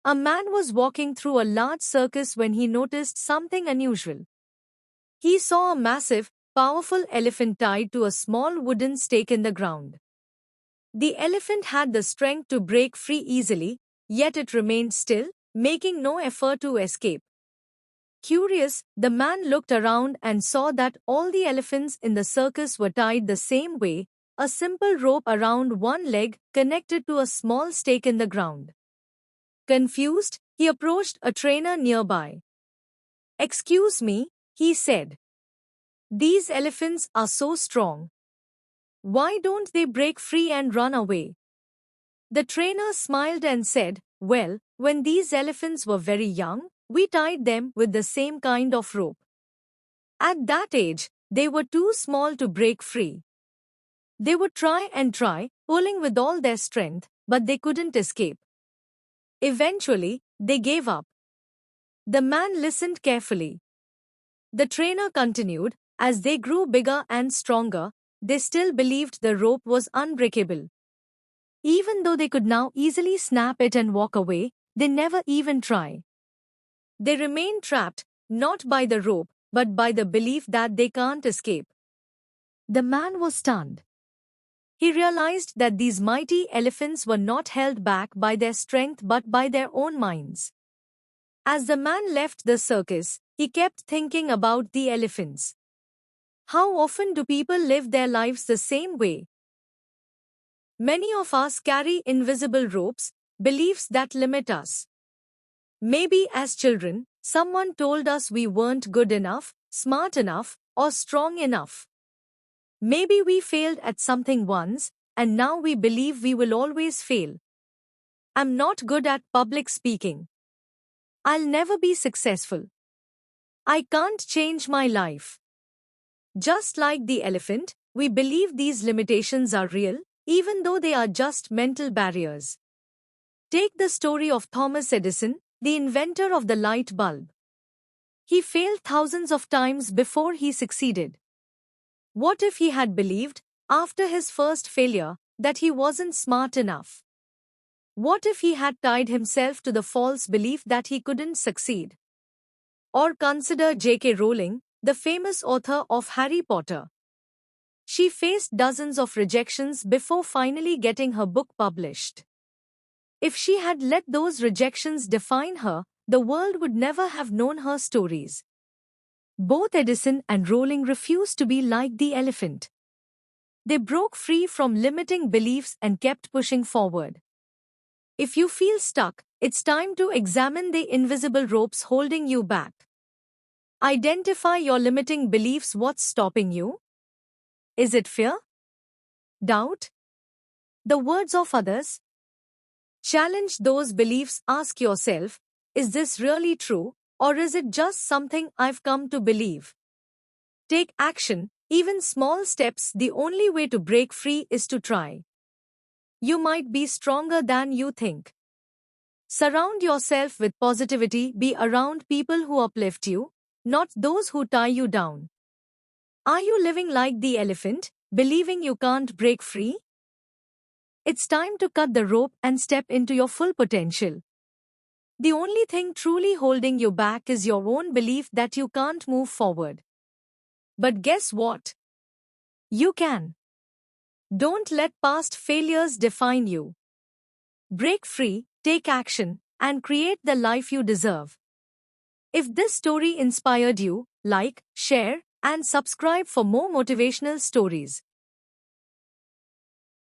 A man was walking through a large circus when he noticed something unusual. He saw a massive, powerful elephant tied to a small wooden stake in the ground. The elephant had the strength to break free easily, yet it remained still, making no effort to escape. Curious, the man looked around and saw that all the elephants in the circus were tied the same way, a simple rope around one leg connected to a small stake in the ground. Confused, he approached a trainer nearby. "Excuse me," he said. "These elephants are so strong. Why don't they break free and run away?" The trainer smiled and said, "Well, when these elephants were very young, we tied them with the same kind of rope. At that age, they were too small to break free. They would try and try, pulling with all their strength, but they couldn't escape. Eventually, they gave up." The man listened carefully. The trainer continued, "As they grew bigger and stronger, they still believed the rope was unbreakable. Even though they could now easily snap it and walk away, they never even try. They remain trapped, not by the rope, but by the belief that they can't escape." The man was stunned. He realized that these mighty elephants were not held back by their strength but by their own minds. As the man left the circus, he kept thinking about the elephants. How often do people live their lives the same way? Many of us carry invisible ropes, beliefs that limit us. Maybe as children, someone told us we weren't good enough, smart enough, or strong enough. Maybe we failed at something once, and now we believe we will always fail. "I'm not good at public speaking. I'll never be successful. I can't change my life." Just like the elephant, we believe these limitations are real, even though they are just mental barriers. Take the story of Thomas Edison, the inventor of the light bulb. He failed thousands of times before he succeeded. What if he had believed, after his first failure, that he wasn't smart enough? What if he had tied himself to the false belief that he couldn't succeed? Or consider J.K. Rowling, the famous author of Harry Potter. She faced dozens of rejections before finally getting her book published. If she had let those rejections define her, the world would never have known her stories. Both Edison and Rowling refused to be like the elephant. They broke free from limiting beliefs and kept pushing forward. If you feel stuck, it's time to examine the invisible ropes holding you back. Identify your limiting beliefs. What's stopping you? Is it fear? Doubt? The words of others? Challenge those beliefs. Ask yourself, is this really true, or is it just something I've come to believe? Take action, even small steps. The only way to break free is to try. You might be stronger than you think. Surround yourself with positivity. Be around people who uplift you, not those who tie you down. Are you living like the elephant, believing you can't break free? It's time to cut the rope and step into your full potential. The only thing truly holding you back is your own belief that you can't move forward. But guess what? You can. Don't let past failures define you. Break free, take action, and create the life you deserve. If this story inspired you, like, share, and subscribe for more motivational stories.